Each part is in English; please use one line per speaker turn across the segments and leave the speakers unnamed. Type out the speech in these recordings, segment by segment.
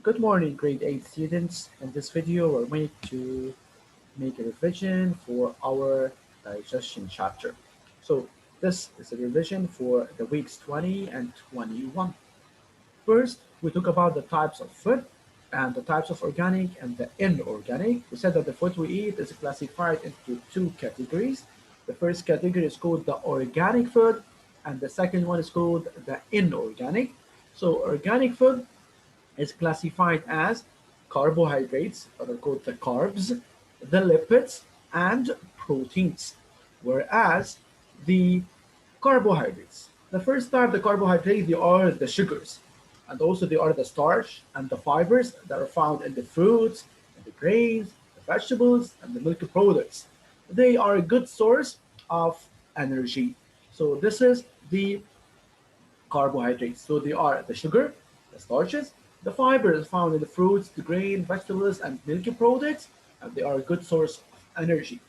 Good morning, grade 8 students. In this video, we're going to make a revision for our digestion chapter. So this is a revision for the weeks 20 and 21. First, we talk about the types of food and the types of organic and the inorganic. We said that the food we eat is classified into two categories. The first category is called the organic food, and the second one is called the inorganic. So organic food is classified as carbohydrates, that are called the carbs, the lipids, and proteins. Whereas the carbohydrates, the first type, the carbohydrates, they are the sugars, and also they are the starch and the fibers that are found in the fruits, in the grains, the vegetables, and the milk products. They are a good source of energy. So this is the carbohydrates. So they are the sugar, the starches, the fibers found in the fruits, the grain, vegetables, and milky products, and they are a good source of energy.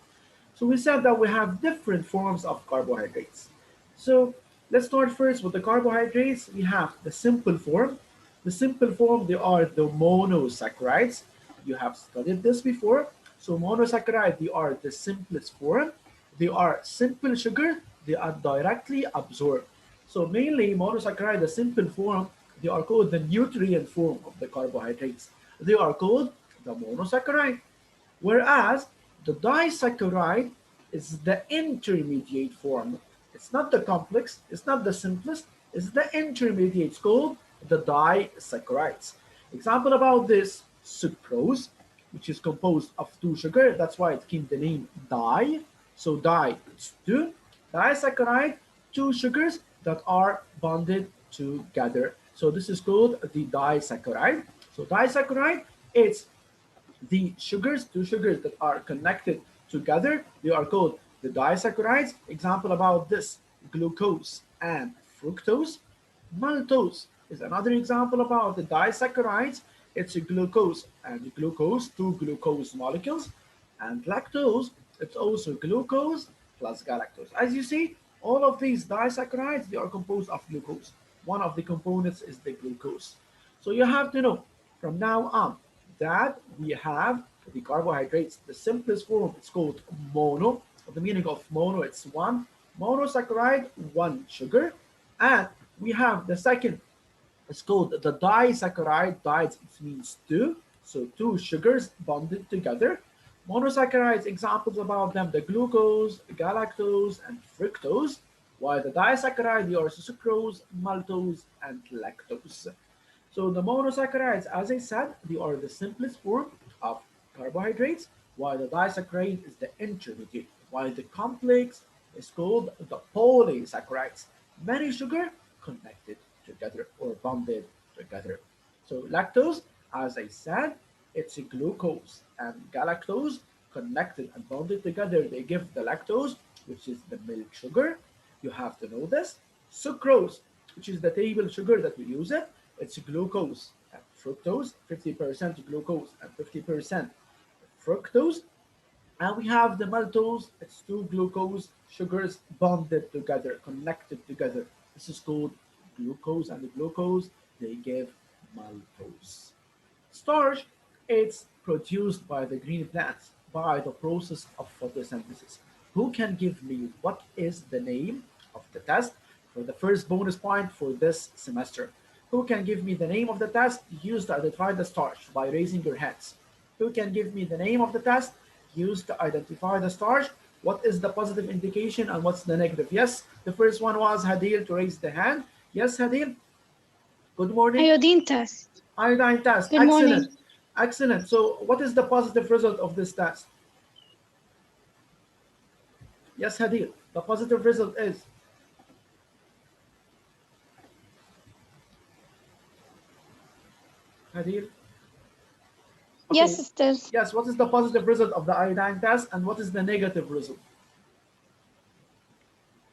So we said that we have different forms of carbohydrates. So let's start first with the carbohydrates. We have the simple form. The simple form, they are the monosaccharides. You have studied this before. So monosaccharides, they are the simplest form. They are simple sugar. They are directly absorbed. So mainly monosaccharide, the simple form, they are called the nutrient form of the carbohydrates. They are called the monosaccharide. Whereas the disaccharide is the intermediate form. It's not the complex, it's not the simplest, it's the intermediate. It's called the disaccharides. Example about this, sucrose, which is composed of two sugar. That's why it came the name di. So di, it's two. Disaccharide, two sugars that are bonded together. So this is called the disaccharide. So disaccharide, it's the sugars, two sugars that are connected together, they are called the disaccharides. Example about this, glucose and fructose. Maltose is another example about the disaccharides. It's a glucose and glucose, two glucose molecules. And lactose, it's also glucose plus galactose. As you see, all of these disaccharides, they are composed of glucose. One of the components is the glucose. So you have to know from now on that we have the carbohydrates. The simplest form is called mono. The meaning of mono, it's one. Monosaccharide, one sugar. And we have the second, it's called the disaccharide. Di means two. So two sugars bonded together. Monosaccharides, examples about them, the glucose, galactose, and fructose. While the disaccharide, they are sucrose, maltose, and lactose. So the monosaccharides, as I said, they are the simplest form of carbohydrates, while the disaccharide is the intermediate, while the complex is called the polysaccharides. Many sugar connected together or bonded together. So lactose, as I said, it's a glucose and galactose connected and bonded together. They give the lactose, which is the milk sugar. You have to know this. Sucrose, which is the table sugar that we use it, it's glucose and fructose, 50% glucose and 50% fructose. And we have the maltose, it's two glucose sugars bonded together, connected together. This is called glucose, and the glucose, they give maltose. Starch, it's produced by the green plants by the process of photosynthesis. Who can give me what is the name of the test for the first bonus point for this semester? Who can give me the name of the test used to identify the starch by raising your hands? Who can give me the name of the test used to identify the starch? What is the positive indication and what's the negative? Yes, the first one was Hadil to raise the hand. Yes, Hadil. Good morning.
Iodine test.
Iodine test.
Good morning.
Excellent. Excellent. So what is the positive result of this test? Yes, Hadil. The positive result is Hadil. Okay.
Yes, sisters.
Yes, what is the positive result of the iodine test and what is the negative result?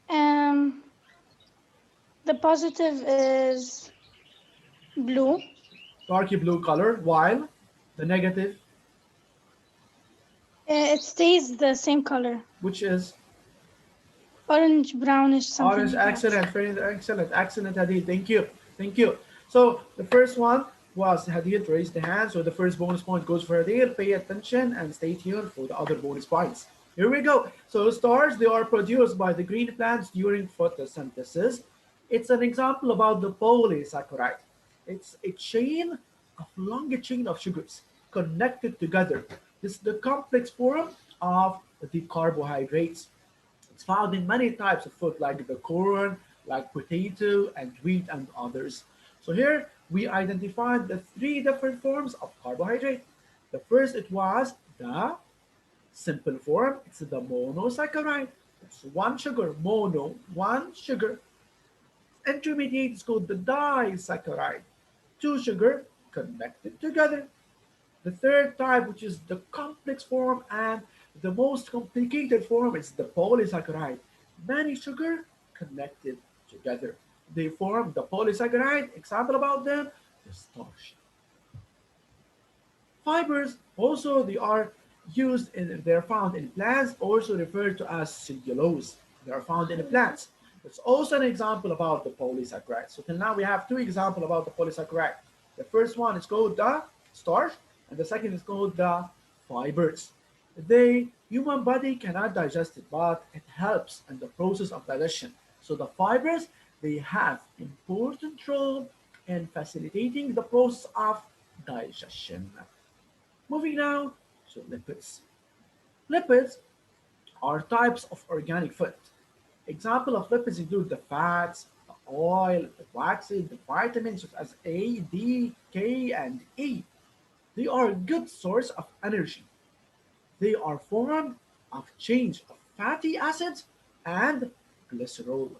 Um, the positive is blue.
Darky blue color, while the negative,
It stays the same color.
which is
Orange, brownish, something
orange.
like that.
Excellent, very excellent, excellent, Hadid. Thank you, thank you. So the first one, was Hadid raised the hand, so the first bonus point goes for Hadid. Pay attention and stay tuned for the other bonus points. Here we go. So stars, they are produced by the green plants during photosynthesis. It's an example about the polysaccharide. It's a chain of long chain of sugars connected together. This is the complex form of the carbohydrates. It's found in many types of food, like the corn, like potato and wheat and others. So here we identified the three different forms of carbohydrate. The first it was the simple form. It's the monosaccharide. It's one sugar, mono, one sugar. Intermediate is called the disaccharide. Two sugar connected together. The third type, which is the complex form and the most complicated form, is the polysaccharide. Many sugar connected together. They form the polysaccharide. Example about them, the starch. Fibers also they are used in they're found in plants, also referred to as cellulose. They are found in the plants. It's also an example about the polysaccharide. So till now we have two examples about the polysaccharide. The first one is called the starch, and the second is called the fibers. The human body cannot digest it, but it helps in the process of digestion. So the fibers they have important role in facilitating the process of digestion. Moving now to lipids. Lipids are types of organic food. Example of lipids include the fats, the oil, the waxes, the vitamins such as A, D, K, and E. They are a good source of energy. They are formed of change of fatty acids and glycerol.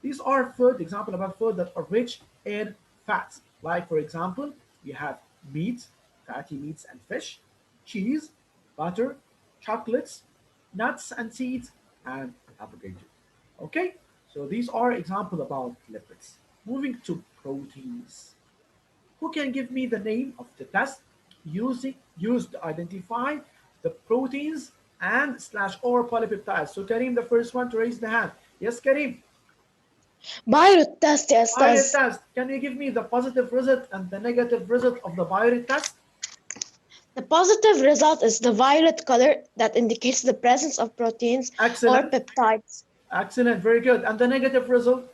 These are food, example about food that are rich in fats. Like for example, we have meat, fatty meats and fish, cheese, butter, chocolates, nuts and seeds, and avocado. Okay, so these are example about lipids. Moving to proteins. Who can give me the name of the test used to identify the proteins and slash or polypeptides? So Karim, the first one to raise the hand. Yes, Karim.
Virus test, yes,
Pirate
does.
test. Can you give me the positive result and the negative result of the pirate test?
The positive result is the violet color that indicates the presence of proteins or
Excellent.
peptides.
Excellent. Very good. And the negative result?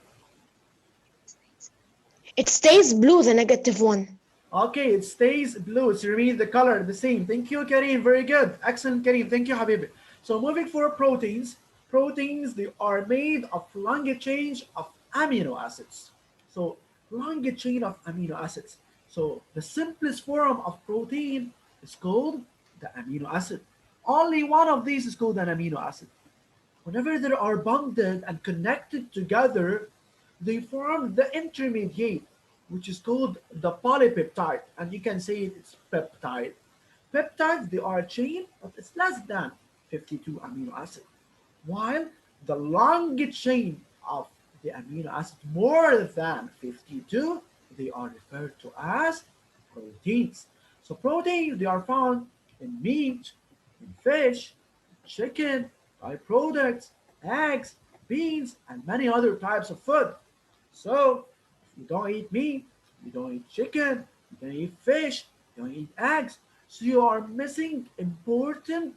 It stays blue, the negative one.
Okay, it stays blue. It remains the color the same. Thank you, Kareem. Very good. Excellent, Kareem. Thank you, Habibi. So moving for proteins. Proteins, they are made of long chain of amino acids. So long chain of amino acids. So the simplest form of protein is called the amino acid. Only one of these is called an amino acid. Whenever they are bonded and connected together, they form the intermediate, which is called the polypeptide, and you can say it's peptide. Peptides, they are a chain, but it's less than 52 amino acids, while the long chain of the amino acid more than 52, they are referred to as proteins. So proteins, they are found in meat, in fish, chicken, byproducts, eggs, beans, and many other types of food. So, if you don't eat meat, you don't eat chicken, you don't eat fish, you don't eat eggs, so you are missing important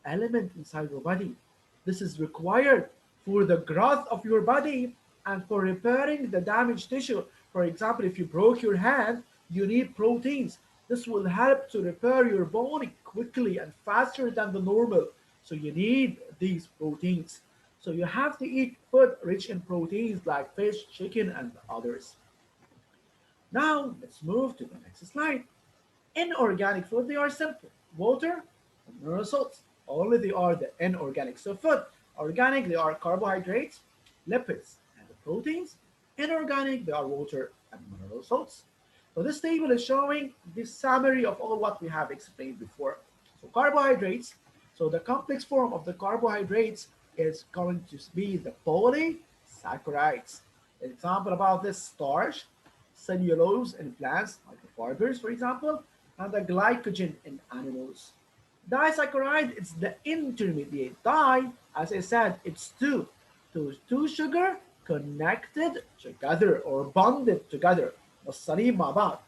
element inside your body. This is required for the growth of your body and for repairing the damaged tissue. For example, if you broke your hand, you need proteins. This will help to repair your bone quickly and faster than the normal. So you need these proteins. So you have to eat food rich in proteins like fish, chicken, and others. Now let's move to the next slide. Inorganic food, they are simple. Water and mineral salts. Only they are the inorganic. So food, organic, they are carbohydrates, lipids, and the proteins. Inorganic, they are water and mineral salts. So this table is showing the summary of all what we have explained before. So carbohydrates, so the complex form of the carbohydrates is going to be the polysaccharides. An example about this starch, cellulose in plants, like the fibers, for example, and the glycogen in animals. Disaccharide is the intermediate. Di, as I said, it's two. Two sugar connected together or bonded together. والصليب مع بعض.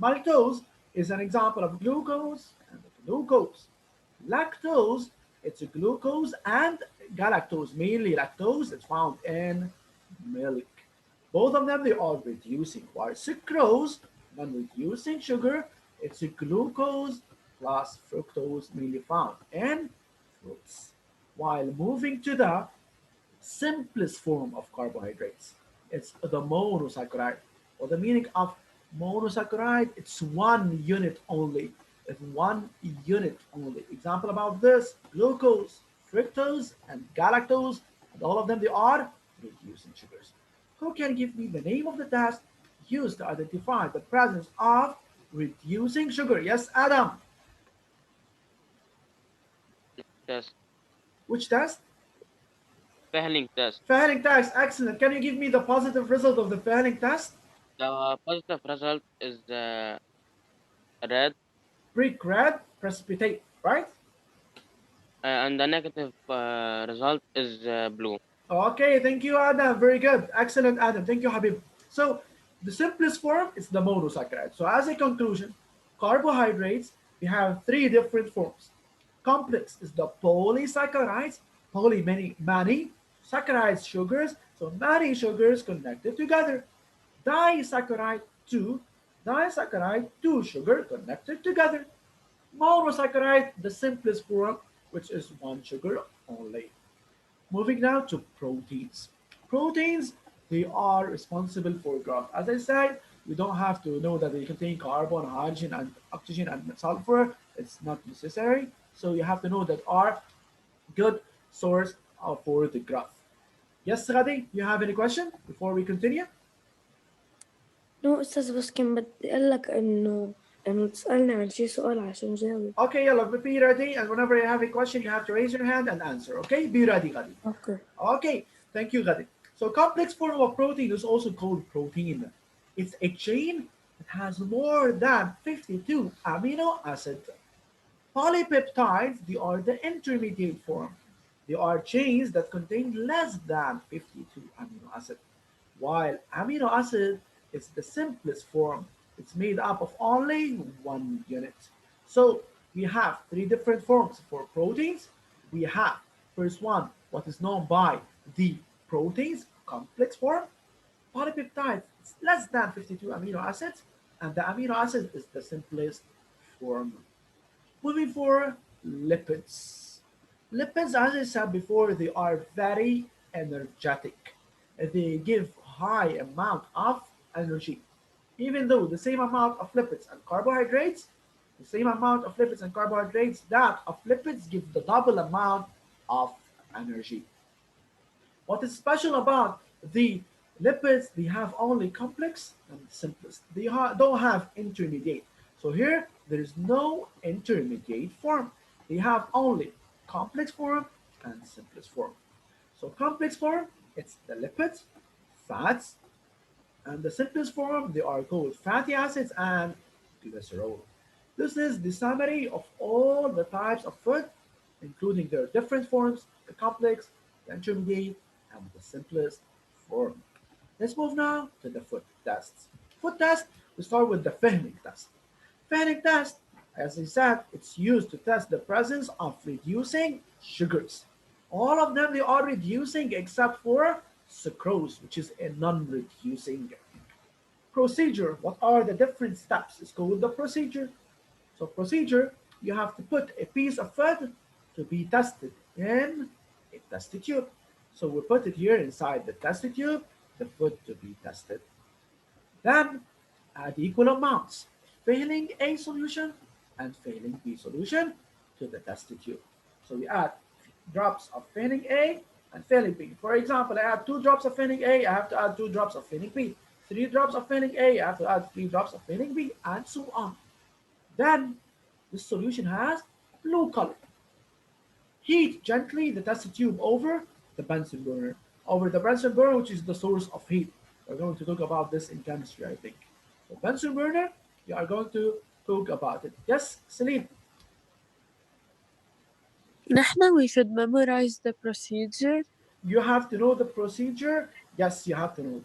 Maltose is an example of glucose and glucose. Lactose, it's a glucose and galactose, mainly lactose, it's found in milk. Both of them, they are reducing. While sucrose, non-reducing sugar, it's a glucose plus fructose, mainly found in fruits. While moving to the simplest form of carbohydrates. It's the monosaccharide. Or the meaning of monosaccharide, it's one unit only. It's one unit only. Example about this, glucose, fructose, and galactose, and all of them, they are reducing sugars. Who can give me the name of the test used to identify the presence of reducing sugar? Yes, Adam.
Test.
Which test?
Fehling test.
Fehling test. Excellent. Can you give me the positive result of the Fehling test?
The positive result is red,
Brick red, precipitate, right?
and the negative result is blue.
Okay, thank you, Adam. Very good. Excellent, Adam. Thank you, Habib. So, the simplest form is the monosaccharide. So, as a conclusion, carbohydrates, we have three different forms. Complex is the polysaccharides, poly, many, saccharides, sugars, so many sugars connected together. Disaccharide, two, disaccharide, two sugar connected together. Monosaccharide, the simplest form, which is one sugar only. Moving now to proteins. Proteins, they are responsible for growth. As I said, you don't have to know that they contain carbon, hydrogen, and oxygen and sulfur. It's not necessary. So you have to know that are good source for the growth. Yes, Radi, you have any question before we continue?
No أستاذ بس كان بدي أقول لك إنه تسألني عن شي سؤال عشان جاوب.
Okay, yalla, be ready. And whenever you have a question, you have to raise your hand and answer. Okay, be ready, Gadi.
Okay.
Okay, thank you, Gadi. So complex form of protein is also called protein. It's a chain that has more than 52 amino acids. Polypeptides, they are the intermediate form. They are chains that contain less than 52 amino acids, while amino acid is the simplest form. It's made up of only one unit. So we have three different forms for proteins. We have first one, what is known by the proteins, complex form. Polypeptides, it's less than 52 amino acids, and the amino acid is the simplest form. Moving for lipids. Lipids, as I said before, they are very energetic. They give high amount of energy. Even though the same amount of lipids and carbohydrates, the same amount of lipids and carbohydrates, that of lipids give the double amount of energy. What is special about the lipids, they have only complex and simplest. They don't have intermediate. So here, there is no intermediate form. They have only complex form and simplest form. So complex form, it's the lipids, fats, and the simplest form, they are called fatty acids and glycerol. This is the summary of all the types of food, including their different forms, the complex, the intermediate, and the simplest form. Let's move now to the food tests. Food test, we start with the Fehling test. Fehling test, as I said, it's used to test the presence of reducing sugars. All of them, they are reducing except for sucrose, which is a non-reducing. Procedure, what are the different steps? It's called the procedure. So procedure, you have to put a piece of food to be tested in a test tube. So we put it here inside the test tube, the food to be tested. Then add equal amounts, failing A solution and failing B solution to the test tube. So we add drops of failing A and failing B. For example, I add 2 drops of failing A, I have to add 2 drops of failing B. 3 drops of failing A, I have to add 3 drops of failing B, and so on. Then this solution has blue color. Heat gently the test tube over the Bunsen burner. Over the Bunsen burner, which is the source of heat. We're going to talk about this in chemistry, I think. The Bunsen burner, we are going to talk about it. Yes, Celine?
نحن we should memorize the procedure.
You have to know the procedure. Yes, you have to know.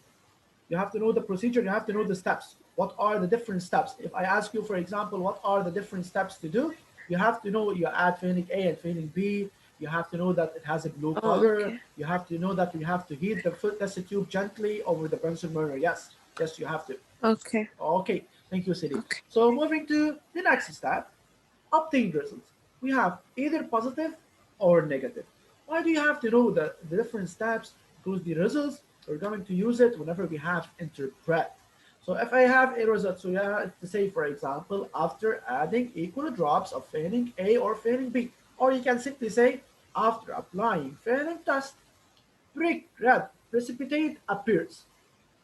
You have to know the procedure. You have to know the steps. What are the different steps? If I ask you, for example, what are the different steps to do, you have to know you add phenolic A and phenolic B. You have to know that it has a blue
Oh,
color.
okay.
You have to know that we have to heat the food test tube gently over the Bunsen burner. Yes, yes, you have to.
Okay.
Okay, thank you, Celine.
Okay.
So moving to the next step, obtain results. We have either positive or negative. Why do you have to know the different steps? Because the results, we're going to use it whenever we have interpret. So if I have a result, so you have to say, for example, after adding equal drops of fanning A or fanning B, or you can simply say, after applying fanning test, brick red precipitate appears.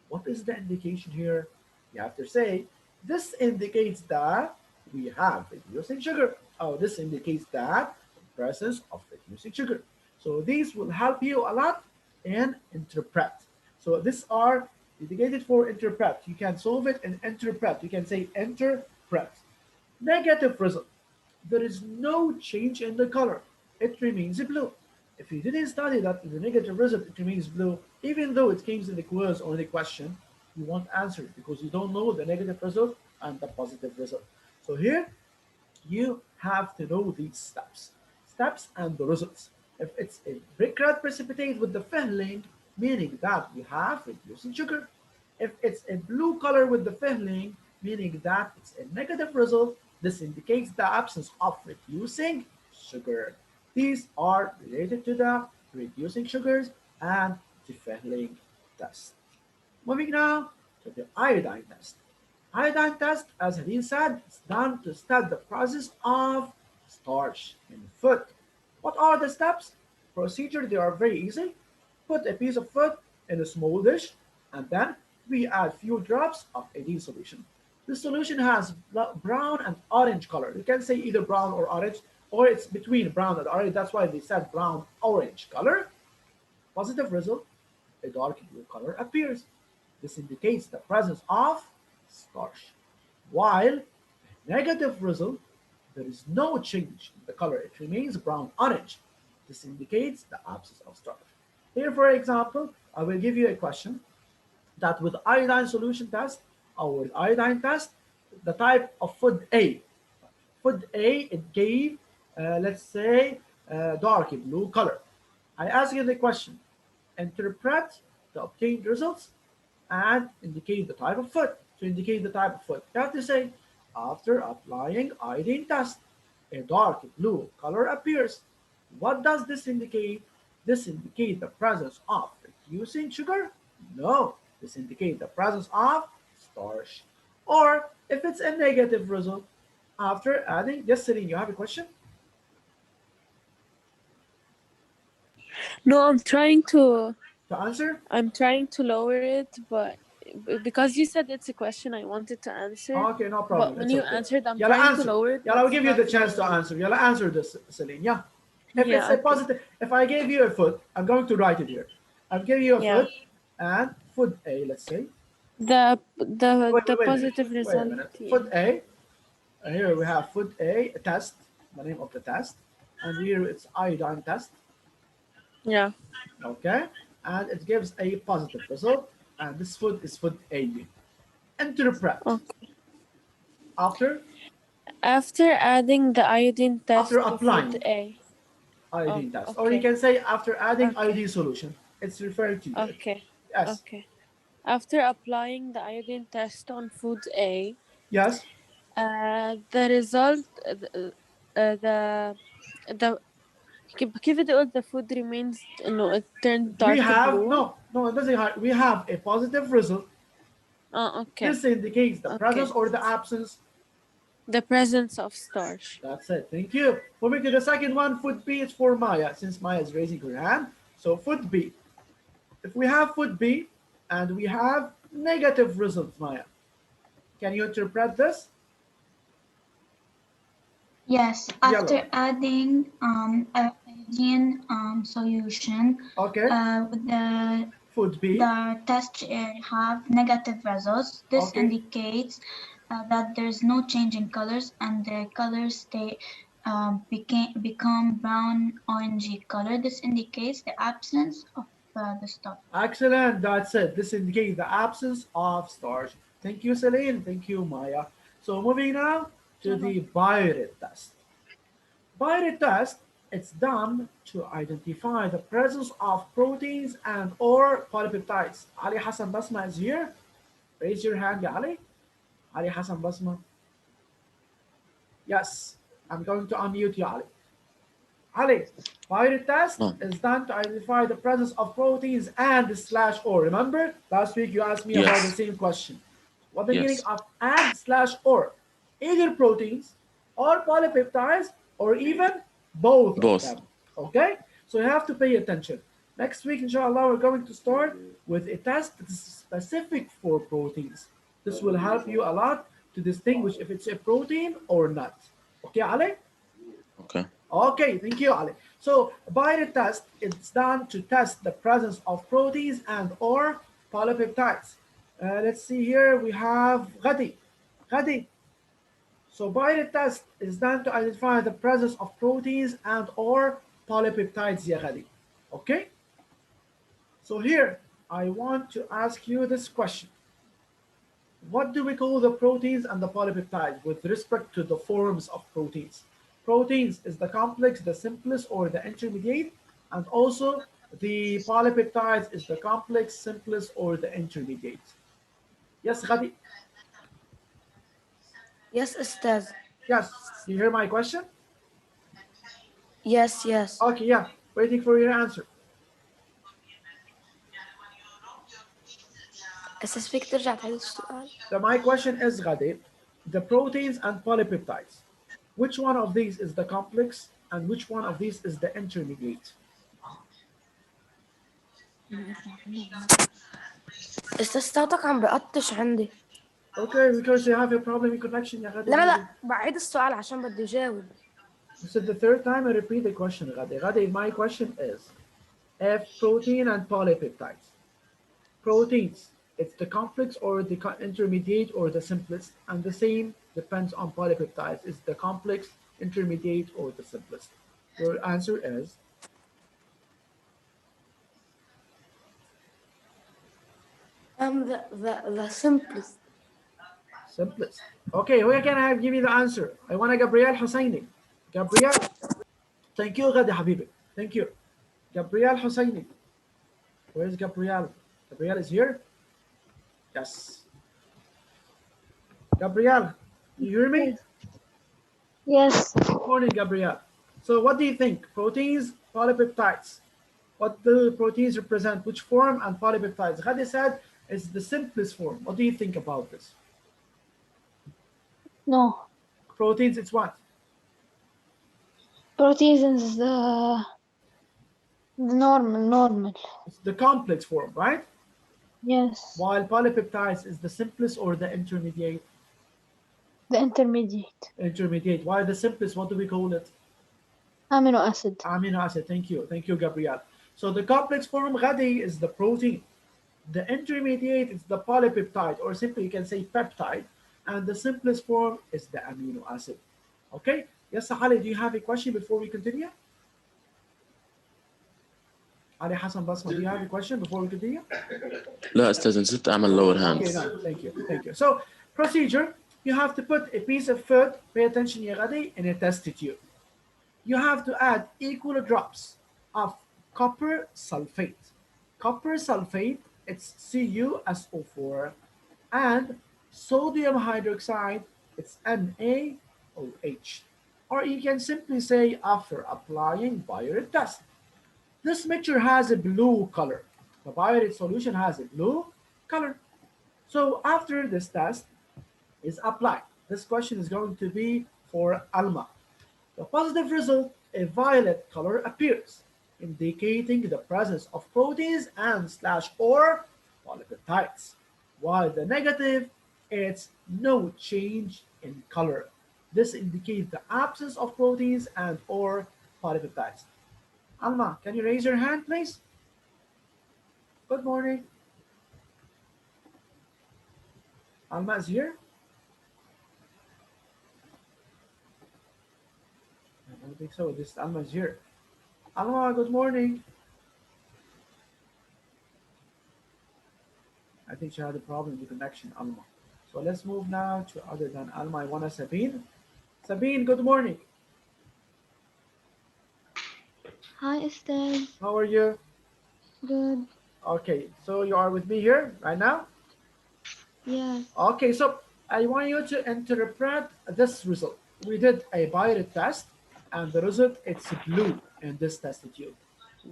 What is the indication here? You have to say, this indicates that we have reducing sugar. Oh, this indicates that the presence of reducing sugar. So these will help you a lot in interpret. So these are dedicated for interpret. You can solve it and interpret. You can say interpret. Negative result. There is no change in the color. It remains blue. If you didn't study that the negative result, it remains blue, even though it came in the quiz or the question, you won't answer it because you don't know the negative result and the positive result. So here you have to know these steps and the results. If it's a brick red precipitate with the filling, meaning that we have reducing sugar. If it's a blue color with the filling, meaning that it's a negative result, this indicates the absence of reducing sugar. These are related to the reducing sugars and the filling test. Moving now to the iodine test. Iodine test, as Hadin said, is done to study the process of starch in food. What are the steps? Procedure, they are very easy. Put a piece of food in a small dish and then we add few drops of iodine solution. This solution has brown and orange color. You can say either brown or orange, or it's between brown and orange. That's why they said brown orange color. Positive result, a dark blue color appears. This indicates the presence of starch. While negative result, there is no change in the color. It remains brown orange. This indicates the absence of starch. Here, for example, I will give you a question that with iodine solution test or with iodine test, the type of food A. Food A, it gave, let's say, dark blue color. I ask you the question, interpret the obtained results and indicate the type of food. To indicate the type of food, you have to say, after applying iodine test, a dark blue color appears. What does this indicate? This indicates the presence of reducing sugar? No, this indicates the presence of starch. Or if it's a negative result, after adding, yes, Celine, you have a question?
No,
To answer?
I'm trying to lower it, but because you said it's a question, I wanted to answer.
Okay, no
But
problem.
when
It's
you
okay.
answered, I'm
Yalla,
trying to
answer.
lower it,
Yalla,
but
I'll
it's
give you the
not
chance to
lowering.
answer. Yalla, answer this, Celine. Yeah. If it's
Yeah,
a
okay.
positive, if I gave you a food, I'm going to write it here. I'm giving you a
Yeah.
food and food A, let's say.
The
Wait a minute.
positive
Wait a
result,
minute.
yeah.
Food A. Here we have food A test, the name of the test. And here it's iodine test.
Yeah.
Okay. And it gives a positive result. And this food is food A. Interpret.
Okay.
After
After adding the iodine
after
test to food
applying
A. Oh,
iodine test. Or you
okay.
can say after adding
Okay.
iodine solution. It's referring to you.
Okay.
Yes.
Okay. After applying the iodine test on food A,
Yes.
the result, the كيف بدي أقول the food remains إنه it turned
We
dark
have
blue.
no, it doesn't have, we have a positive result.
Okay.
This indicates the presence
Okay.
or the absence.
The presence of starch.
That's it. Thank you. Moving to the second one, food B is for Maya, since Maya is raising her hand. So food B. If we have food B and we have negative results, Maya, can you interpret this?
Yes,
Yellow.
after adding iodine solution,
Okay.
with the
Food B.
the test have negative results. This
Okay.
indicates that there's no change in colors and the colors stay become brown orangey color. This indicates the absence of the stuff.
Excellent. That's it. This indicates the absence of starch. Thank you, Celine. Thank you, Maya. So moving now to the Biorate test. Biorate test, it's done to identify the presence of proteins and or polypeptides. Ali Hassan Basma is here. Raise your hand, ya Ali. Ali Hassan Basma. Yes, I'm going to unmute you, Ali. Ali, Biorate test
No.
is done to identify the presence of proteins and slash or. Remember, last week you asked me about the
Yes.
same question. What the meaning
Yes.
of and slash or? Either proteins or polypeptides or even both of
Both.
them. Okay? So you have to pay attention. Next week, inshallah, we're going to start with a test that is specific for proteins. This will help you a lot to distinguish if it's a protein or not. Okay, Ali?
Okay.
Okay, thank you, Ali. So by the test, it's done to test the presence of proteins and or polypeptides. Let's see here, we have Ghadi. Ghadi. So by the test is done to identify the presence of proteins and or polypeptides, ya Ghadi. Okay? So here, I want to ask you this question. What do we call the proteins and the polypeptides with respect to the forms of proteins? Proteins is the complex, the simplest, or the intermediate, and also the polypeptides is the complex, simplest, or the intermediate. Yes, Ghadi?
Yes, Ustaz.
Yes. You hear my question?
Yes, yes.
Okay, yeah. Waiting for your answer.
أساس فيك ترجع تعيد السؤال.
My question is, Ghadi, the proteins and polypeptides. Which one of these is the complex and which one of these is the intermediate?
أستاذ صوتك عم بقطش عندي.
Okay, because you have a problem in connection, يا غادي.
لا لا لا بعيد السؤال عشان بدي أجاوب.
This is the third time I repeat the question, Ghadi. Ghadi, my question is, if protein and polypeptides, proteins, it's the complex or the intermediate or the simplest, and the same depends on polypeptides. It's the complex, intermediate, or the simplest. Your answer is
The simplest.
simplest. Okay, who can I give me the answer? I want Gabriel Husseini. Gabriel, thank you, Ghadi Habibi. Thank you. Gabriel Husseini. Where's Gabriel? Gabriel is here? Yes. Gabriel, you hear me?
Yes.
Good morning, Gabriel. So what do you think? Proteins, polypeptides. What do proteins represent? Which form and polypeptides? Ghadi said it's the simplest form. What do you think about this?
No.
Proteins, it's what?
Proteins is the normal.
It's the complex form, right?
Yes.
While polypeptides is the simplest or the intermediate?
The intermediate.
Intermediate. While the simplest, what do we call it?
Amino acid.
Amino acid. Thank you. Thank you, Gabriel. So the complex form, Ghadi, is the protein. The intermediate is the polypeptide, or simply you can say peptide. And the simplest form is the amino acid. Okay? Yes, Ali, do you have a question before we continue? Ali Hassan Basma, do you have a question before we continue?
لا أستاذ نسيت أعمل lower
Okay,
hands.
no, thank you, thank you. So, procedure, you have to put a piece of food, pay attention, ya Ghadi, in a test tube. You have to add equal drops of copper sulfate. Copper sulfate, it's CuSO4, and sodium hydroxide, it's NaOH. Or you can simply say after applying Biorate test. This mixture has a blue color. The Biorate solution has a blue color. So after this test is applied, this question is going to be for Alma. The positive result, a violet color appears, indicating the presence of proteins and slash or polypeptides. While the negative, it's no change in color. This indicates the absence of proteins and or polypeptides. Alma, can you raise your hand, please? Good morning. Alma is here. I don't think so. This Alma is here. Alma, good morning. I think she had a problem with the connection, Alma. So let's move now to other than Alma. I want Sabine. Sabine, good morning.
Hi, Estelle.
How are you?
Good.
Okay, so you are with me here right now?
Yes.
Okay, so I want you to interpret this result. We did a Bayer's test, and the result it's blue in this test tube.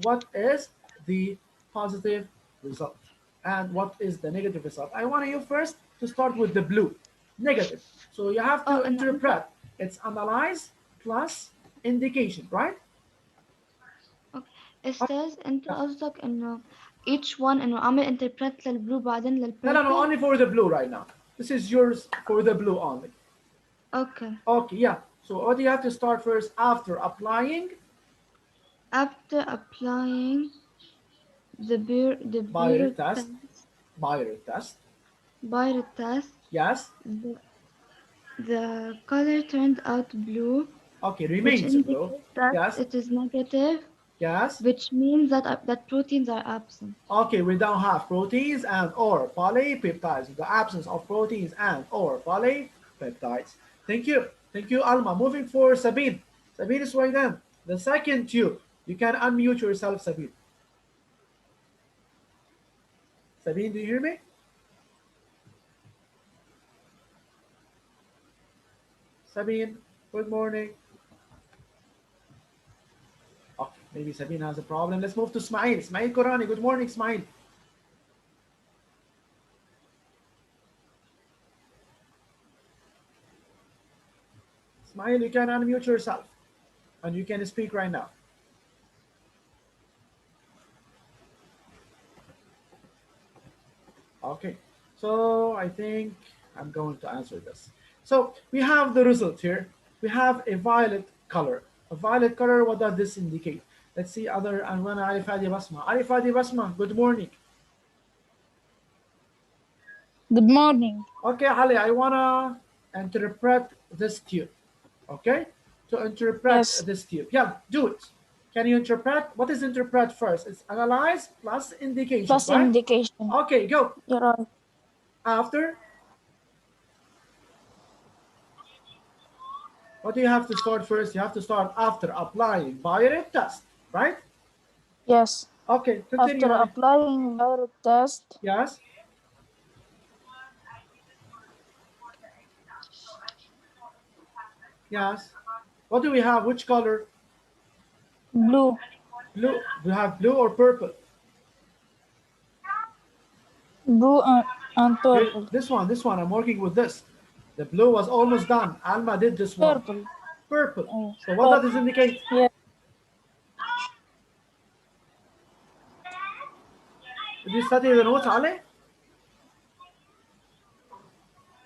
What is the positive result, and what is the negative result? I want you first to start with the blue, negative. So you have
Oh,
to
and
interpret. It's analyze plus indication, right?
Estelle انت قصدك انه each one انه اعمل interpret للبلو بعدين
No, no, no,
للpurple.
only for the blue right now. This is yours for the blue only.
Okay.
Okay, yeah. So what do you have to start first after applying?
After applying the
Bayer's
Bureau
test.
test,
Bayer's test.
Bureau test,
Yes.
the color turned out blue,
Okay,
which
remains blue.
indicates that
Yes.
it is negative,
Yes.
which means that proteins are absent.
Okay, we don't have proteins and or polypeptides. The absence of proteins and or polypeptides. Thank you. Thank you, Alma. Moving for Sabine. Sabine is right then. The second tube. You can unmute yourself, Sabine. Sabine, do you hear me? Sabine, good morning. Okay, maybe Sabine has a problem. Let's move to Ismail. Ismail Korani, good morning, Ismail. Ismail, you can unmute yourself and you can speak right now. Okay, so I think I'm going to answer this. So we have the result here. We have a violet color. A violet color, what does this indicate? Let's see other Anwana Ali Fadi Basma. Ali Fadi Basma, good morning.
Good morning.
Okay, Ali, I wanna interpret this tube. Okay? To interpret
Yes.
this tube. Yeah, do it. Can you interpret? What is interpret first? It's analyze plus indication,
Plus
right?
indication.
Okay, go.
You're right.
After, what do you have to start first? You have to start after applying Bayer's test, right?
Yes.
Okay, continue.
After
Ali.
applying viral test,
Yes. Yes. What do we have? Which color?
blue,
Blue. We have blue or purple?
blue and purple.
This one. I'm working with this. The blue was almost done. Alma did this one.
Purple.
Purple.
Oh,
So what does this indicate?
yeah.
Did you study the notes, Ali?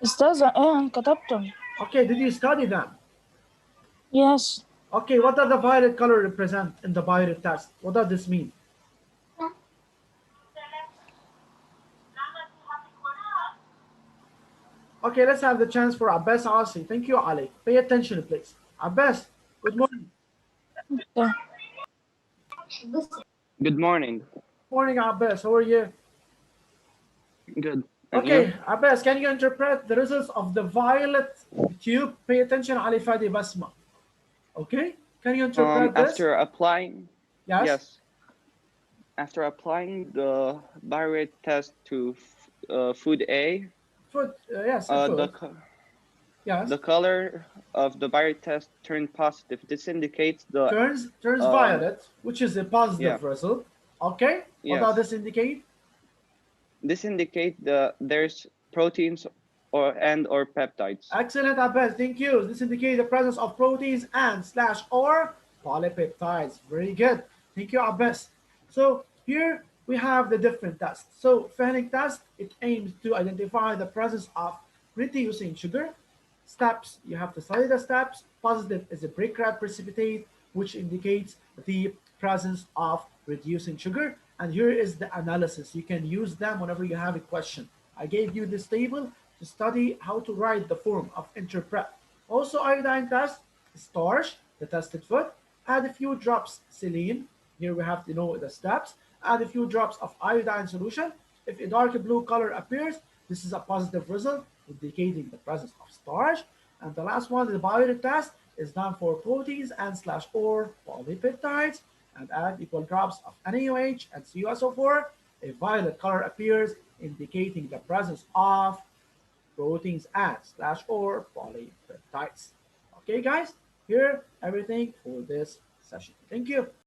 أستاذة أنا كتبتهم.
Okay, did you study them?
Yes.
Okay, what does the violet color represent in the violet test? What does this mean? Okay, let's have the chance for Abbas Asi. Thank you, Ali. Pay attention, please. Abbas, good morning.
Okay.
Good morning.
Morning, Abbas. How are you?
Good. And
Okay,
you?
Abbas, can you interpret the results of the violet tube? Pay attention, Ali Fadi Basma. Okay, can you interpret this?
After applying,
Yes.
After applying the Barrett test to food A,
Food. Yes.
the
Food. Yes.
the color of the Barrett test turned positive. This indicates the
turns violet, which is a positive
yeah.
result. Okay. What
Yes.
does this indicate?
This indicates there's proteins or peptides.
Excellent, Abbas. Thank you. This indicates the presence of proteins and slash or polypeptides. Very good. Thank you, Abbas. So here we have the different tests. So Fehling test, it aims to identify the presence of reducing sugar. Steps, you have to study the steps. Positive is a break red precipitate, which indicates the presence of reducing sugar. And here is the analysis. You can use them whenever you have a question. I gave you this table to study how to write the form of interpret. Also, iodine test, starch, the tested food, add a few drops saline. Here we have to know the steps. Add a few drops of iodine solution. If a dark blue color appears, this is a positive result. indicating the presence of starch. And the last one, the Biuret test, is done for proteins and slash or polypeptides, and add equal drops of NaOH and CuSO4. A violet color appears, indicating the presence of proteins and slash or polypeptides. Okay, guys, here everything for this session. Thank you.